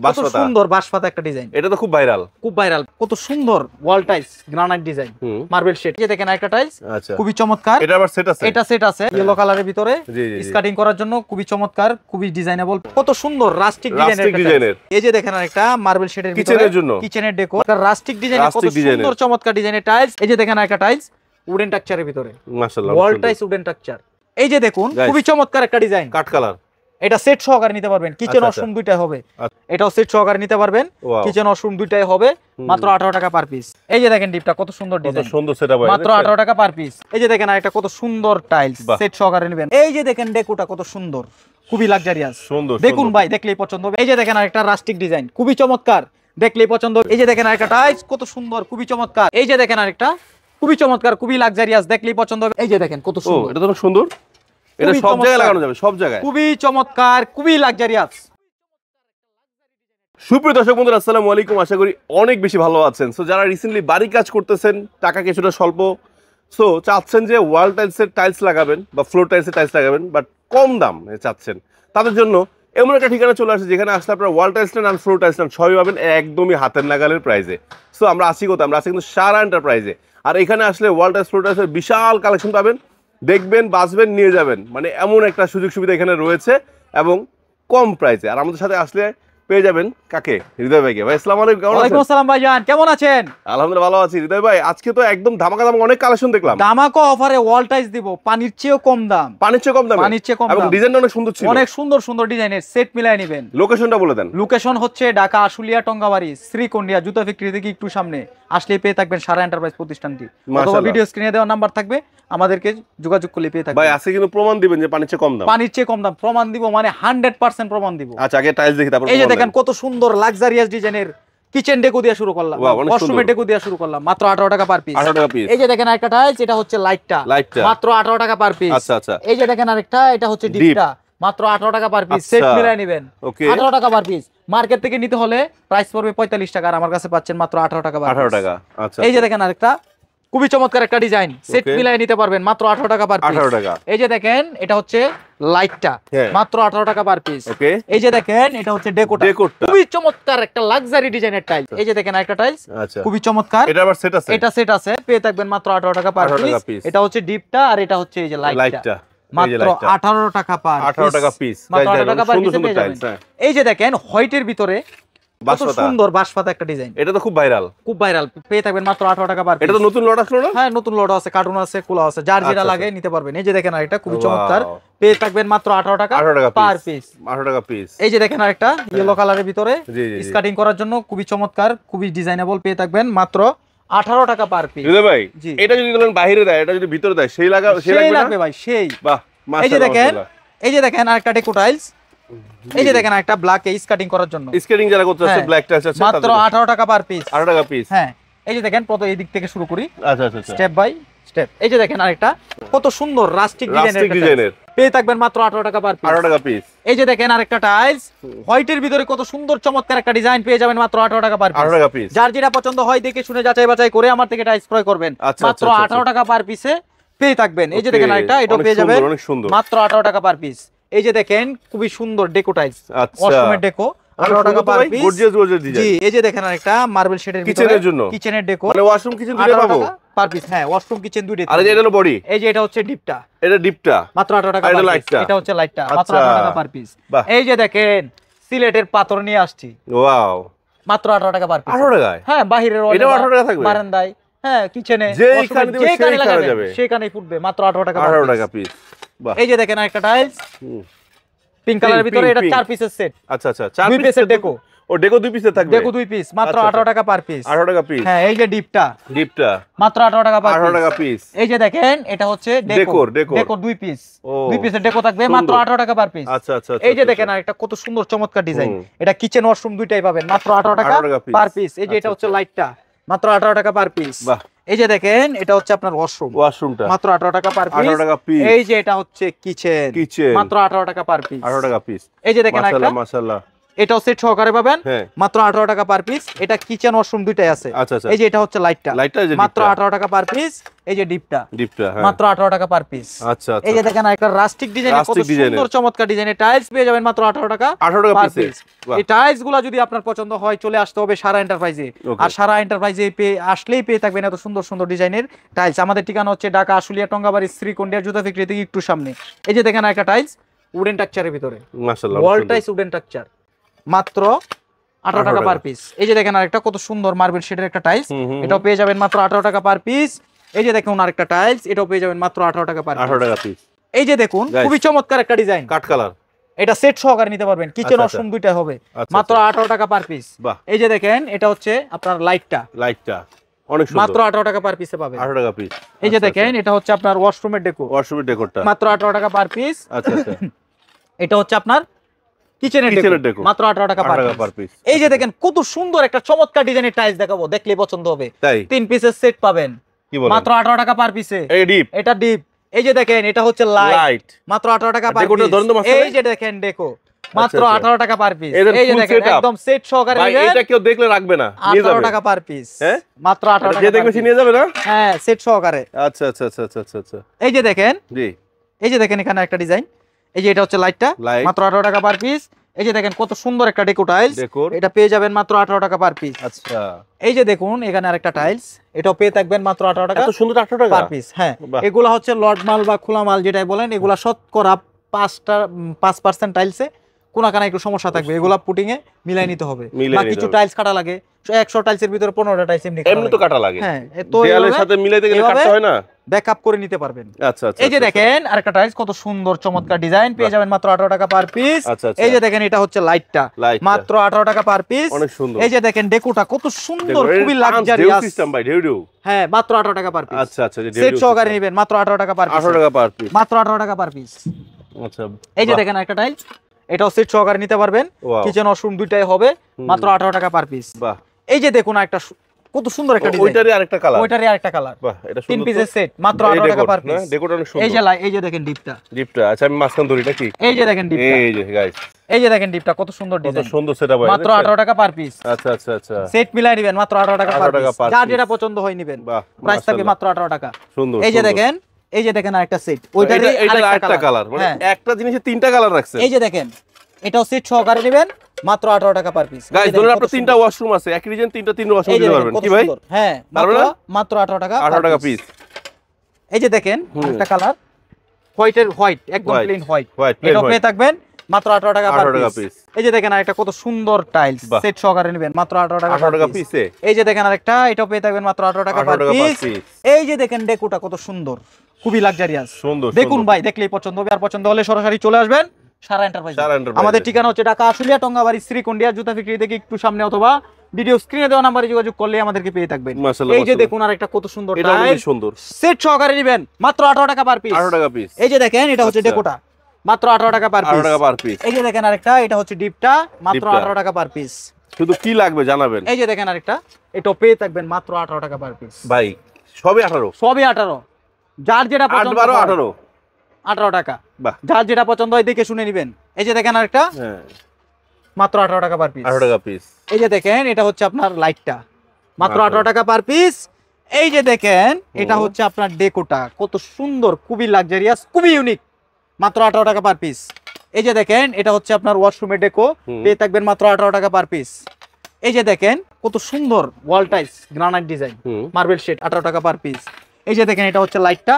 কত সুন্দর বাঁশপাতা একটা ডিজাইন, এটা তো খুব ভাইরাল, খুব ভাইরাল। কত সুন্দর wall tiles granite design, marble shade. এই দেখেন একটা টাইলস, খুবই চমৎকার। এটা আবার সেট আছে, এটা সেট আছে ইয়েলো কালারের ভিতরে, স্কার্টিং করার জন্য খুবই চমৎকার, খুবই ডিজাইনেবল। কত সুন্দর রাস্টিক ডিজাইনের। এই যে দেখেন একটা মার্বেল শেডের ভিতরে কিচেনের জন্য, কিচেনের ডেকো, একটা রাস্টিক ডিজাইনের কত সুন্দর চমৎকার ডিজাইনের টাইলস। এই যে দেখেন একটা টাইলস উডেন টেক্সচারের ভিতরে, মাশাআল্লাহ, ওয়াল টাইলস উডেন টেক্সচার। এই যে দেখুন খুবই চমৎকার একটা ডিজাইন, কাট কালার। এটা সেট সহকারে নিতে পারবেন, কিচেন ওয়াশরুম দুইটাই হবে। এটাও সেট সহকারে নিতে পারবেন, কিচেন ওয়াশরুম দুইটাই হবে, মাত্র 18 টাকা পার পিস। এই যে দেখেন ডিপটা কত সুন্দর ডিজাইন, সুন্দর সেটআপ, মাত্র 18 টাকা পার পিস। এই যে দেখেন একটা কত সুন্দর টাইলস সেট সহকারে নেবেন। এই যে দেখেন ডেকোটা কত সুন্দর, খুবই লাক্সারিয়াস, সুন্দর। দেখুন ভাই, দেখলেই পছন্দ হবে। এই যে দেখেন একটা রাস্টিক ডিজাইন, খুবই চমৎকার, দেখলেই পছন্দ হবে। এই যে দেখেন একটা টাইলস কত সুন্দর, খুবই চমৎকার। এই যে দেখেন আরেকটা খুবই চমৎকার, খুবই লাক্সারিয়াস, দেখলেই পছন্দ হবে। এই যে দেখেন কত সুন্দর, এটা তো সুন্দর, এটা সব জায়গায় লাগানো যাবে, সব জায়গায়, খুবই চমৎকার, খুবই লাক্সারিয়াস। সুপ্রিয় দর্শক বন্ধুরা, আসসালামু আলাইকুম। আশা করি অনেক বেশি ভালো আছেন। সো যারা রিসেন্টলি বাড়ি কাজ করতেছেন, টাকা কিছুটা স্বল্প, সো চাচ্ছেন যে ওয়াল টাইলসের টাইলস লাগাবেন বা ফ্লোর টাইলসের টাইলস লাগাবেন, বাট কম দাম চাচ্ছেন, তাদের জন্য এমন একটা ঠিকানা চলে আসে যেখানে আসলে আপনারা ওয়াল টাইলস নেন আর ফ্লোর টাইলস নেন, সবই পাবেন একদমই হাতের নাগালের প্রাইসে। সো আমরা আসি কোথায়? আমরা আসি কিন্তু সারা এন্টারপ্রাইজে। আর এখানে আসলে ওয়াল টাইলস ফ্লোর টাইলসের বিশাল কালেকশন পাবেন, দেখবেন, বাঁচবেন, নিয়ে যাবেন। মানে এমন একটা সুযোগ সুবিধা এখানে রয়েছে এবং কম প্রাইসে। আর আমাদের সাথে আসলে পেয়ে যাবেন কাকে? হৃদয় ভাইকে। ভাই আসসালামু আলাইকুম, কেমন আছেন? ওয়ালাইকুম আসসালাম ভাইজান, কেমন আছেন? আলহামদুলিল্লাহ ভালো আছি। হৃদয় ভাই, আজকে তো একদম ধামাকা ধামাকা অনেক কালেকশন দেখলাম। ধামাকা অফারে ওয়াল টাইলস দিব, পানির চেয়েও কম দাম। পানির চেয়ে কম দাম, পানির চেয়ে কম দাম, এবং ডিজাইনটা অনেক সুন্দর ছিল, অনেক সুন্দর সুন্দর ডিজাইনের সেট মিলাই নেবেন। লোকেশনটা বলে দেন। লোকেশন হচ্ছে ঢাকা আশুলিয়া টঙ্গাবাড়ি শ্রীকন্ডিয়া জুতা ফ্যাক্টরি থেকে একটু সামনে আসলে পেয়ে থাকবেন সারা এন্টারপ্রাইজ প্রতিষ্ঠানটি, অথবা ভিডিও স্ক্রিনে দেওয়া নাম্বার থাকবে, আমাদেরকে যোগাযোগ করলে পেয়ে থাকবেন। ভাই আজকে কিন্তু প্রমাণ দিবেন যে পানির চেয়ে কম দাম। পানির চেয়ে কম দাম প্রমাণ দিব, মানে 100% প্রমাণ দিব। আচ্ছা, আগে টাইলস দেখি, তারপর এই যে দেখেন কত সুন্দর লাক্সারিয়াস ডিজাইনের কিচেন ডেকো দিয়ে শুরু করলাম, ওয়াশরুমের ডেকো দিয়ে শুরু করলাম, মাত্র 18 টাকা পার পিস। 18 টাকা পিস। এই যে দেখেন একটা টাইলস, এটা হচ্ছে লাইটটা, মাত্র 18 টাকা পার পিস। আচ্ছা আচ্ছা। এই যে দেখেন আরেকটা, এটা হচ্ছে ডিপটা, মাত্র 18 টাকা পার পিস। সেট মিলাই নেবেন, 18 টাকা পার পিস। মার্কেট থেকে নিতে হলে প্রাইস পড়বে 45 টাকা, আর আমার কাছে পাচ্ছেন মাত্র 18 টাকা পার পিস। 18 টাকা। আচ্ছা। এই যে দেখেন আরেকটা খুবই চমৎকার একটা ডিজাইন, সেট মিলাই নিতে পারবেন, মাত্র 18 টাকা পার পিস। 18 টাকা। এই যে দেখেন এটা হচ্ছে লাইটটা, মাত্র 18 টাকা পার পিস। এই যে দেখেন এটা হচ্ছে ডেকোটা, খুবই চমৎকার একটা লাক্সারি ডিজাইনের টাইলস। এই যে দেখেন একটা টাইলস, খুবই চমৎকার। এটা আবার সেট আছে, এটা সেট আছে, পেয়ে থাকবেন মাত্র 18 টাকা পার পিস। এটা হচ্ছে ডিপটা, আর এটা হচ্ছে এই যে লাইটটা, মাত্র 18 টাকা পার পিস। 18 টাকা পিস, মাত্র 18 টাকা পার পিস পেয়ে যাবেন। এই যে দেখেন হোয়াইটের ভিতরে কত সুন্দর বাঁশপাতা একটা ডিজাইন, এটা তো খুব ভাইরাল, খুব ভাইরাল, পেয়ে থাকবেন মাত্র 18 টাকা পার পিস। এটা তো নতুন লট আসলো না? হ্যাঁ, নতুন লট আছে, কার্টুন আছে, খোলা আছে, যার যেটা লাগে নিতে পারবেন। এই যে দেখেন আরেকটা খুবই চমৎকার, পেয়ে থাকবেন মাত্র 18 টাকা পার পিস। 18 টাকা পিস। এই যে দেখেন আরেকটা ইয়েলো কালারের ভিতরে, স্কার্টিং করার জন্য খুবই চমৎকার, খুবই ডিজাইনেবল, পেয়ে থাকবেন মাত্র 18 টাকা পার পিস। হৃদয় ভাই, এটা যদি ধরেন বাইরে দেয়, এটা যদি ভিতরে দেয়, সেই লাগবে ভাই, সেই। বাহ, এই যে দেখেন, এই যে দেখেন আরেকটা ডেকো টাইলস। এই যে দেখেন একটা ব্ল্যাক স্কার্টিং করার জন্য, স্কেটিং যারা করতে আছে ব্ল্যাক টাইলস আছে, মাত্র 18 টাকা পার পিস। 18 টাকা পিস। হ্যাঁ, এই যে দেখেন প্রথম এই দিক থেকে শুরু করি, আচ্ছা আচ্ছা, স্টেপ বাই স্টেপ। এই যে দেখেন আরেকটা কত সুন্দর রাস্টিক ডিজাইনের, পেয়ে থাকবেন মাত্র 18 টাকা পার পিস। 18 টাকা পিস। এই যে দেখেন আরেকটা টাইলস হোয়াইটের ভিতরে কত সুন্দর চমৎকার একটা ডিজাইন, পেয়ে যাবেন মাত্র 18 টাকা পার পিস। 18 টাকা পিস। যার যেটা পছন্দ হয় দেখে শুনে যাচাই বাছাই করে আমার থেকে টাইলস ক্রয় করবেন, মাত্র 18 টাকা পার পিসে পেয়ে থাকবেন। এই যে দেখেন আরেকটা, এটা পেয়ে যাবেন মাত্র 18 টাকা পার পিস। এই যে দেখেন খুবই সুন্দর ডেকো টাইলস, ওয়াশরুমের ডেকো, 18 টাকা per piece. Gorgeous gorgeous design. জি, এই যে দেখেন আরেকটা মার্বেল শেডের ভিতরে কিচেনের জন্য, কিচেনের ডেকো, মানে ওয়াশরুম কিচেন দুটো পাবো পার পিস। হ্যাঁ, ওয়াশরুম কিচেন দুটো। আর এটা হলো বডি, এই যে এটা হচ্ছে ডিপটা, এটা ডিপটা, মাত্র 18 টাকা পার পিস। এটা হচ্ছে লাইটটা, মাত্র 18 টাকা পার পিস। এই যে দেখেন সিলেটের পাথর নিয়ে আসছি, ওয়াও, মাত্র 18 টাকা পার পিস। 18 টাকায়? হ্যাঁ, বাহিরের এটা 18 টাকা থাকবে, বারান্দায়, হ্যাঁ, কিচেনে, যেখানে লাগাবে সেখানেই ফুটবে, মাত্র 18 টাকা 18 টাকা পিস। বাহ। এই যে দেখেন আরেকটা টাইলস পিঙ্ক কালারের ভিতরে, এটা 4 পিসের সেট। আচ্ছা আচ্ছা, 4 পিসের ডেকো, ও ডেকো 2 পিসের থাকবে, ডেকো 2 পিস, মাত্র 18 টাকা পার পিস। 18 টাকা পিস। হ্যাঁ, এই যে ডিপটা, ডিপটা মাত্র 18 টাকা পার পিস। 18 টাকা পিস। এই যে দেখেন এটা হচ্ছে ডেকো, ডেকো 2 পিস, 2 পিসের ডেকো থাকবে, মাত্র 18 টাকা পার পিস। আচ্ছা আচ্ছা। এই যে দেখেন আরেকটা কত সুন্দর চমৎকার ডিজাইন, এটা কিচেন ওয়াশরুম দুইটাই পাবেন, মাত্র 18 টাকা পার পিস। এই যে এটা হচ্ছে লাইটটা, মাত্র 18 টাকা পার পিস। বাহ। এই যে দেখেন এটা হচ্ছে আপনার ওয়াশরুমটা, মাত্র 18 টাকা পার পিস। 18 টাকা পিস। এই যে এটা হচ্ছে কিচেন, মাত্র 18 টাকা পার পিস। 18 টাকা পিস। এই যে দেখেন একটা মাশাআল্লাহ এটাও সেট সহকারে পাবেন হ্যাঁ মাত্র 18 টাকা পার পিস। এটা কিচেন ওয়াশরুম দুইটাই আছে। আচ্ছা আচ্ছা এই যে এটা হচ্ছে লাইটটা মাত্র 18 টাকা পার পিস। এই যে ডিপটা হ্যাঁ মাত্র 18 টাকা পার পিস। আচ্ছা আচ্ছা এই যে দেখেন একটা রাস্টিক ডিজাইনের কত সুন্দর চমৎকার ডিজাইনের টাইলস পেয়ে যাবেন মাত্র 18 টাকা পার পিস। এই টাইলস গুলো যদি আপনার পছন্দ হয় চলে আসতে হবে সারা এন্টারপ্রাইজে। আর সারা এন্টারপ্রাইজে আসলেই পেয়ে থাকবেন এত সুন্দর সুন্দর ডিজাইনের টাইলস। আমাদের ঠিকানা হচ্ছে ঢাকা আশুলিয়া টঙ্গাবাড়ি শ্রীকন্ডিয়া জুতা ফ্যাক্টরি থেকে একটু সামনে। এই যে দেখেন একটা টাইলস উডেন টাকচারের ভিতরে, মাশাআল্লাহ ওয়াল টাইলস উডেন টাকচার মাত্র 18 টাকা পার পিস। এই যে দেখেন আরেকটা কত সুন্দর মার্বেল শেডের একটা টাইলস, এটাও পেয়ে যাবেন মাত্র 18 টাকা পার পিস। এই যে দেখুন আরেকটা টাইলস, এটাও পেয়ে যাবেন মাত্র 18 টাকা পার 18 টাকা পিস। এই যে দেখুন খুবই চমৎকার একটা ডিজাইন, কাট কালার, এটা সেট সহকারে নিতে পারবেন, কিচেন ওয়াশরুম দুইটাই হবে মাত্র 18 টাকা পার পিস। এই যে দেখেন এটা হচ্ছে আপনার লাইটটা অনেক সুন্দর, মাত্র 18 টাকা পার পিসে পাবেন, 18 টাকা পিস। এই যে দেখেন এটা হচ্ছে আপনার ওয়াশরুমের ডেকোরটা মাত্র 18 টাকা পার পিস। আচ্ছা আচ্ছা এটা হচ্ছে আপনার কিচেনের ডেকোর মাত্র 18 টাকা পার পিস। এই যে দেখেন কত সুন্দর একটা চমৎকার ডিজাইনের টাইলস দেখাবো, দেখলেই পছন্দ হবে। 3 পিসের সেট পাবেন মাত্র 18 টাকা পার পিসে। এটা ডিপ। এই যে দেখেন এটা হচ্ছে লাইট মাত্র 18 টাকা পার পিস। এই যে দেখেন ডেকো মাত্র 18 টাকা পার পিস। এই যে দেখেন একদম সেট সহকারে নিবেন, এটা কেউ দেখলে রাখবে না, নিয়ে যাবে 18 টাকা পার পিস, মাত্র 18 টাকা। যে দেখবে সে নিয়ে যাবে না? হ্যাঁ সেট সহকারে। আচ্ছা আচ্ছা আচ্ছা আচ্ছা আচ্ছা। এই যে দেখেন, জি এই যে দেখেন এখানে একটা ডিজাইন, এই যে এটা হচ্ছে লাইটটা মাত্র 18 টাকা পার পিস। এই যে দেখেন কত সুন্দর একটা ডেকো টাইলস, এটা পেয়ে যাবেন মাত্র 18 টাকা পার পিস। আচ্ছা এই যে দেখুন এখানে আরেকটা টাইলস, এটাও পেয়ে থাকবেন মাত্র 18 টাকা। এত সুন্দর 18 টাকা পার পিস। হ্যাঁ এগুলা হচ্ছে লট মাল বা খোলা মাল যেটাই বলেন, এগুলা শতকরা 5% টাইলসে কোনাকানা একটু সমস্যা থাকবে, এগুলা পুটিং এ মিলাই নিতে হবে। বা কিছু টাইলস কাটা লাগে, 100 টাইলসের ভিতরে 15টা টাইলস এমনি তো কাটা লাগে। হ্যাঁ তো দেয়ালের সাথে মিলাইতে গেলে কাটতে হয় না, ব্যাকআপ করে নিতে পারবেন। আচ্ছা আচ্ছা। এই যে দেখেন আরেকটা টাইলস কত সুন্দর চমৎকার ডিজাইন, পেয়ে যাবেন মাত্র 18 টাকা পার পিস। এই যে দেখেন এটা হচ্ছে লাইটটা মাত্র 18 টাকা পার পিস। অনেক সুন্দর। এই যে দেখেন ডেকোটা কত সুন্দর, খুবই লাক্সারিয়াস সিস্টেম ভাই, ঢেউ। হ্যাঁ মাত্র 18 টাকা পার পিস। আচ্ছা আচ্ছা। সেট সহকারে নেবেন মাত্র 18 টাকা পার পিস। 18 টাকা পার পিস, মাত্র 18 টাকা পার পিস। আচ্ছা। এই যে দেখেন একটা টাইলস, এটাও সেট সহকারে নিতে পারবেন, কিচেন ওয়াশরুম দুইটাই হবে মাত্র 18 টাকা পার পিস। বাহ। এই যে দেখুন একটা কত সুন্দর একটা ডিজাইন, ওইটারই আরেকটা কালার। বাহ, এটা সুন্দর। 3 পিসের সেট মাত্র 18 টাকা পার পিস। ডেকোরটা অনেক সুন্দর। এই যে দেখেন ডিপটা। আচ্ছা আমি মাঝখান ধরি নাকি? এই যে দেখেন ডিপটা, এই যে গাইস, এই যে দেখেন ডিপটা কত সুন্দর ডিজাইন, কত সুন্দর সেটআপ হয়, মাত্র 18 টাকা পার পিস। আচ্ছা আচ্ছা আচ্ছা। সেট মিলাই নেবেন মাত্র 18 টাকা পার পিস, যার যেটা পছন্দ হয় নেবেন। প্রাইস থাকবে মাত্র 18 টাকা। সুন্দর। এই যে দেখেন আরেকটা সেট, ওইটারই আরেকটা কালার, মানে একটা জিনিসে তিনটা কালার রাখছেন। এই যে দেখেন এটাও সেট সহকারে নেবেন মাত্র 18 টাকা পার পিস। গাইস ধরুন আপনার তিনটা ওয়াশরুম আছে, একই ডিজাইন তিনটা ওয়াশরুম দিতে পারবেন কি ভাই? হ্যাঁ মাত্র 18 টাকা 18 টাকা পিস। এই যে দেখেন একটা কালার হোয়াইট, একদম প্লেন হোয়াইট, এটাও পেয়ে থাকবেন মাত্র 18 টাকা পার পিস। এই যে দেখেন আরেকটা কত সুন্দর টাইলস, সেট সহকারে নেবেন মাত্র 18 টাকা পিসে। এই যে দেখেন আরেকটা, এটাও পেয়ে থাকবেন মাত্র 18 টাকা পার পিস। এই যে দেখেন ডেকোটা কত সুন্দর, খুবই লাক্সারিয়াস। দেখুন ভাই, দেখলেই পছন্দ হবে, আর পছন্দ হলে সরাসরি চলে আসবেন সারা এন্টারপ্রাইজ। আমাদের ঠিকানা হচ্ছে ঢাকা আশুলিয়া টঙ্গাবাড়ি শ্রীকন্ডিয়া জুতা ফ্যাক্টরি থেকে একটু সামনে, অথবা ভিডিও স্ক্রিনে দেওয়া নাম্বারে যোগাযোগ করলে আমাদেরকে পেয়ে থাকবেন। এই যে দেখুন আরেকটা কত সুন্দর টাইলস, সেট সহকারে নেবেন মাত্র 18 টাকা পার পিস। 18 টাকা পিস। এই যে দেখেন এটা হচ্ছে ডেকোটা মাত্র 18 টাকা পার পিস। এই যে দেখেন আরেকটা, এটা হচ্ছে ডিপটা মাত্র 18 টাকা পার পিস। শুধু কি লাগবে জানাবেন। এই যে দেখেন আরেকটা, এটাও পেয়ে থাকবেন মাত্র 18 টাকা পার পিস। ভাই সবই 18, সবই 18, যার যেটা পছন্দ 18 টাকা, যার যেটা পছন্দ হয় দেখে শুনে নেবেন। এই যে দেখেন আরেকটা মাত্র 18 টাকা পার পিস। 18 টাকা পিস। এই যে দেখেন এটা হচ্ছে আপনার লাইটটা মাত্র 18 টাকা পার পিস। এই যে দেখেন এটা হচ্ছে আপনার ডেকোটা কত সুন্দর, খুবই লাক্সারিয়াস, খুবই ইউনিক, মাত্র 18 টাকা পার পিস। এই যে দেখেন এটা হচ্ছে আপনার ওয়াশরুমের ডেকো, পেয়ে থাকবেন মাত্র 18 টাকা পার পিস। এই যে দেখেন কত সুন্দর wall tiles granite design marble shade, 18 টাকা পার পিস। এই যে দেখেন এটা হচ্ছে লাইটটা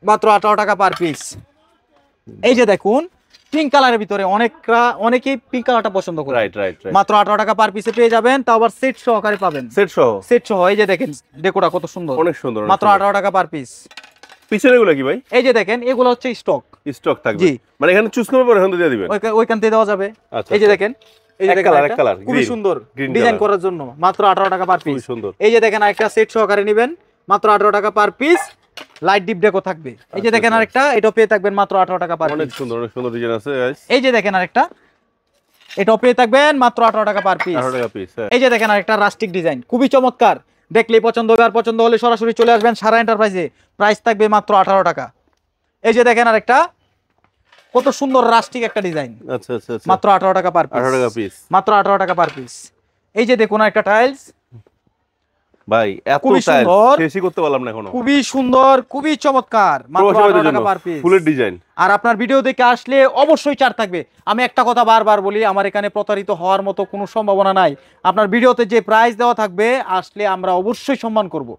মাত্র 18 টাকা পার পিস। এই যে দেখুন পিঙ্ক কালারের ভিতরে অনেকেই পিঙ্ক কালারটা পছন্দ করে, মাত্র 18 টাকা পার পিসে পেয়ে যাবেন, তাও আবার সেট সহকারে পাবেন, সেট সহ। এই যে দেখেন ডেকোটা কত সুন্দর, অনেক সুন্দর, মাত্র 18 টাকা পার পিস। পিছনে এগুলো কি ভাই? এই যে দেখেন এগুলো হচ্ছে স্টক থাকবে, জি, মানে এখানে চুজ করবে, এখান থেকে দিয়ে দিবেন, ওইখান থেকে দেওয়া যাবে। এই যে দেখেন, এই যে দেখেন এক কালার খুবই সুন্দর ডিজাইন করার জন্য মাত্র 18 টাকা পার পিস। এই যে দেখেন আরেকটা সেট সহকারে নেবেন মাত্র 18 টাকা পার পিস, লাইট ডিপ ডেকো থাকবে। এই যে দেখেন আরেকটা, এটাও পেয়ে থাকবেন মাত্র 18 টাকা পার পিস। অনেক সুন্দর ডিজাইন আছে গাইস। এই যে দেখেন আরেকটা, এটাও পেয়ে থাকবেন মাত্র 18 টাকা পার পিস। 18 টাকা পিস। এই যে দেখেন আরেকটা রাস্টিক ডিজাইন, খুবই চমৎকার, দেখলেই পছন্দ হবে, আর পছন্দ হলে সরাসরি চলে আসবেন সারা এন্টারপ্রাইজে, প্রাইস থাকবে মাত্র 18 টাকা। এই যে দেখেন আরেকটা, কত সুন্দর রাস্টিক একটা ডিজাইন। আচ্ছা আচ্ছা আচ্ছা, মাত্র 18 টাকা পার পিস। 18 টাকা পিস, মাত্র 18 টাকা পার পিস। এই যে দেখুন একটা টাইলস ভাই এত খুবই টাইলস সুন্দর, শেষই করতে পারলাম না এখনো। খুবই সুন্দর, খুবই চমৎকার, মাত্র 18 টাকা পার পিস। ফুলের ডিজাইন। আর আপনার ভিডিও দেখে আসলে অবশ্যই ছাড় থাকবে। আমি একটা কথা বারবার বলি, আমার এখানে প্রতারিত হওয়ার মতো কোনো সম্ভাবনা নাই। আপনার ভিডিওতে যে প্রাইস দেওয়া থাকবে আসলে আমরা অবশ্যই সম্মান করব।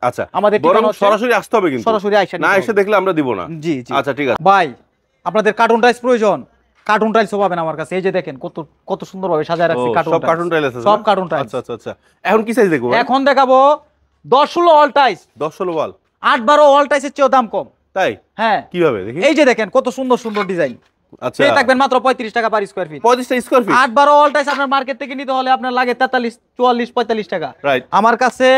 আচ্ছা, আমাদের বরং সরাসরি আসতে হবে, কিন্তু সরাসরি আইসা না এসে দেখলে আমরা দিব না। জি জি, আচ্ছা ঠিক আছে ভাই আপনাদের কার্টুন টাইলস প্রয়োজন, কার্টুন টাইলসও পাবেন আমার কাছে। এই যে দেখেন কত কত সুন্দরভাবে সাজায় রাখছি কার্টুন সব কার্টুন টাইলস আছে, সব কার্টুন টাইলস। আচ্ছা আচ্ছা আচ্ছা, এখন কি সাইজ দেখবো? এখন দেখাবো 10-16 অল টাইলস। 10-16 ওয়াল, 8-12 অল টাইলসের চেয়েও দাম কম। তাই? হ্যাঁ, কিভাবে দেখি? এই যে দেখেন কত সুন্দর সুন্দর ডিজাইন। আচ্ছা, পেয়ে থাকবেন মাত্র 35 টাকা per square feet. 35 square feet. 8-12 all tiles আপনার মার্কেট থেকে নিতে হলে আপনার লাগে 43, 44, 45 টাকা। রাইট, আমার কাছে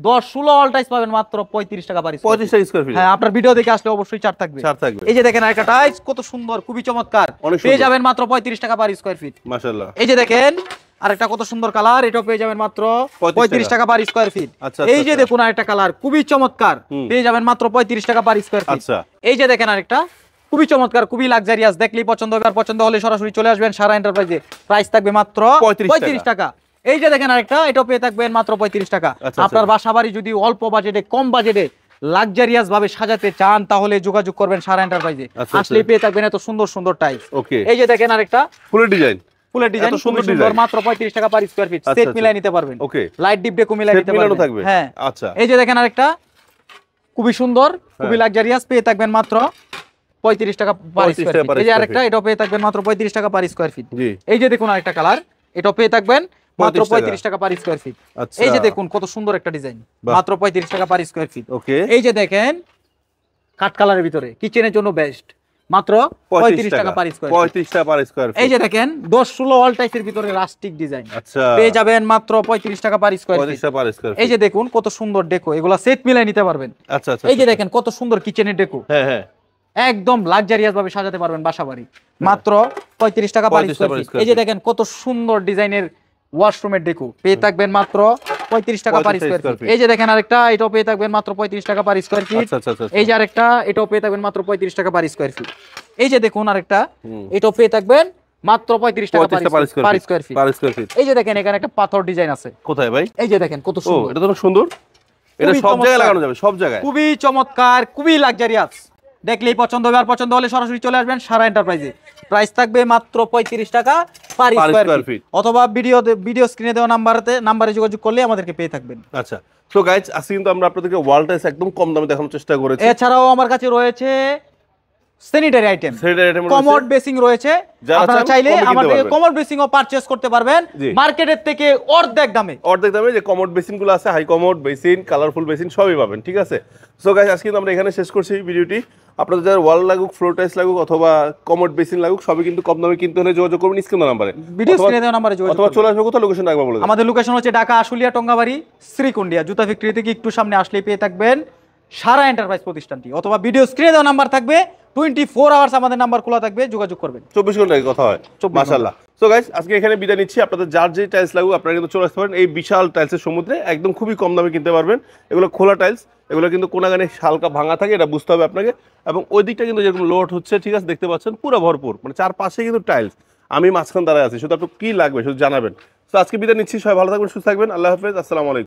10-16 অল টাইলস পাবেন মাত্র 35 টাকা per square feet. 35 square feet. হ্যাঁ, আপনার ভিডিও দেখে আসলে অবশ্যই ছাড় থাকবে। ছাড় থাকবে। এই যে দেখেন একটা টাইলস কত সুন্দর, খুবই চমৎকার, পেয়ে যাবেন মাত্র 35 টাকা পার স্কয়ার ফিট। মাশাআল্লাহ। এই যে দেখেন আরেকটা কত সুন্দর কালার, এটাও পেয়ে যাবেন মাত্র 35 টাকা পার স্কয়ার ফিট। আচ্ছা, এই যে দেখুন আরেকটা কালার খুবই চমৎকার, পেয়ে যাবেন মাত্র 35 টাকা পার স্কয়ার ফিট। আচ্ছা, এই যে দেখেন আরেকটা খুবই চমৎকার, খুবই লাক্সারিয়াস, দেখলেই পছন্দ হবে। আর পছন্দ হলে সরাসরি চলে আসবেন সারা এন্টারপ্রাইজে, প্রাইস থাকবে মাত্র 35 টাকা। এই যে দেখেন আরেকটা, এটাও পেয়ে থাকবেন মাত্র 35 টাকা। আপনার বাসাবাড়ি যদি অল্প বাজেটে, কম বাজেটে লাক্সারিয়াস ভাবে সাজাতে চান তাহলে যোগাযোগ করবেন সারা এন্টারপ্রাইজে, আসলেই পেয়ে থাকবেন এত সুন্দর সুন্দর টাইলস। ওকে, এই যে দেখেন আরেকটা ফুলের ডিজাইন, ফুলের ডিজাইন খুবই সুন্দর, মাত্র 35 টাকা পার স্কয়ার ফিট। সেট মিলাই নিতে পারবেন। ওকে, লাইট ডিপ ডেকো মিলাই নিতে পারবেন। হ্যাঁ, আচ্ছা। এই যে দেখেন আরেকটা খুবই সুন্দর, খুবই লাক্সারিয়াস, পেয়ে থাকবেন মাত্র 35 টাকা পার স্কয়ার ফিট। এই যে আরেকটা, এটাও পেয়ে থাকবেন মাত্র 35 টাকা পার স্কয়ার ফিট। এই যে দেখুন আরেকটা কালার, এটাও পেয়ে থাকবেন মাত্র 35 টাকা পার স্কয়ার ফিট। এই যে দেখুন কত সুন্দর একটা ডিজাইন, মাত্র 35 টাকা পার স্কয়ার ফিট। ওকে, এই যে দেখেন কাট কালারের ভিতরে কিচেনের জন্য বেস্ট, মাত্র 35 টাকা পার স্কয়ার ফিট। 35 টাকা পার স্কয়ার ফিট। এই যে দেখেন 10-16 অল টাইপের ভিতরে রাস্টিক ডিজাইন, আচ্ছা, পেয়ে যাবেন মাত্র 35 টাকা পার স্কয়ার ফিট। 35 টাকা পার স্কয়ার ফিট। এই যে দেখুন কত সুন্দর ডেকো, এগুলা সেট মিলাই নিতে পারবেন। আচ্ছা আচ্ছা, এই যে দেখেন কত সুন্দর কিচেনের ডেকো। হ্যাঁ হ্যাঁ, একদম লাক্সারিয়াস ভাবে সাজাতে পারবেন বাসাবাড়ি, মাত্র 35 টাকা পার স্কয়ার ফিট। এই যে দেখেন কত সুন্দর ডিজাইনের ওয়াশরুমের ডেকো, পেয়ে থাকবেন মাত্র 35 টাকা পার স্কয়ার ফিট। এই যে দেখেন আরেকটা, এটাও পেয়ে থাকবেন মাত্র 35 টাকা পার স্কয়ার ফিট। এই যে আরেকটা, এটাও পেয়ে থাকবেন মাত্র 35 টাকা পার স্কয়ার ফিট। এই যে দেখুন আরেকটা, এটাও পেয়ে থাকবেন মাত্র 35 টাকা পার স্কয়ার ফিট। এই যে দেখেন এখানে একটা পাথর ডিজাইন আছে। কোথায় ভাই? এই যে দেখেন কত সুন্দর, এটা তো সুন্দর, এটা সব জায়গায় লাগানো যাবে, সব জায়গায়, খুবই চমৎকার, খুবই লাক্সারিয়াস, দেখলেই পছন্দ হবে। আর পছন্দ হলে সরাসরি চলে আসবেন সারা এন্টারপ্রাইজে, প্রাইস থাকবে মাত্র 35 টাকা পার স্কয়ার ফিট, অথবা ভিডিও স্ক্রিনে দেওয়া নাম্বারে যোগাযোগ করলে আমাদেরকে পেয়ে থাকবেন। আচ্ছা, সো গাইস আজকে কিন্তু আমরা আপনাদেরকে ওয়াল টাইলস একদম কম দামে দেখানোর চেষ্টা করেছি। এছাড়াও আমার কাছে রয়েছে স্যানিটারি আইটেম, কমোড বেসিং রয়েছে, আপনারা চাইলে আমাদের কমোড বেসিংও পারচেজ করতে পারবেন মার্কেটের থেকে অর্ধেক দামে। যে কমোড বেসিন গুলো আছে, high commode basin, colourful basin সবই পাবেন, ঠিক আছে? সো গাইস আজকে কিন্তু আমরা এখানে শেষ করছি ভিডিওটি। আপনাদের যারা ওয়াল লাগুক, ফ্লোর টাইলস লাগুক অথবা কমোড বেসিন লাগুক, সবই কিন্তু কম দামে কিনতে হলে যোগাযোগ করবেন স্ক্রিন নাম্বারে, ভিডিও স্ক্রিনে দেওয়া নাম্বারে যোগাযোগ, অথবা চলে আসবে। কোথায় লোকেশন রাখবো বলে? আমাদের লোকেশন হচ্ছে ঢাকা আশুলিয়া টঙ্গাবাড়ি শ্রীকুন্ডিয়া জুতা ফ্যাক্টরি থেকে একটু সামনে আসলেই পেয়ে থাকবেন সারা এন্টারপ্রাইজ প্রতিষ্ঠানটি, অথবা ভিডিও স্ক্রিনে দেওয়া নাম্বার থাকবে, 24 আওয়ার্স আমাদের নাম্বার খোলা থাকবে, যোগাযোগ করবেন। 24 ঘন্টায় কথা হয়, মাশাআল্লাহ। সো গাইস আজকে এখানে বিদায় নিচ্ছি। আপনাদের যার যে টাইলস লাগুক আপনারা কিন্তু চলে আসতে পারেন এই বিশাল টাইলসের সমুদ্রে, একদম খুবই কম দামে কিনতে পারবেন। এগুলো খোলা টাইলস, এগুলো কিন্তু কোনাগানে হালকা ভাঙা থাকে, এটা বুঝতে হবে আপনাকে। এবং ওই দিকটা কিন্তু যেরকম লোড হচ্ছে, ঠিক আছে, দেখতে পাচ্ছেন পুরো ভরপুর, মানে চারপাশে কিন্তু টাইলস, আমি মাঝখান দাঁড়ায় আছি, শুধু আপনার কি লাগবে শুধু জানাবেন। তো আজকে বিদায় নিচ্ছি, সবাই ভালো থাকবেন, সুস্থ থাকবেন, আল্লাহ হাফেজ, আসসালামু আলাইকুম।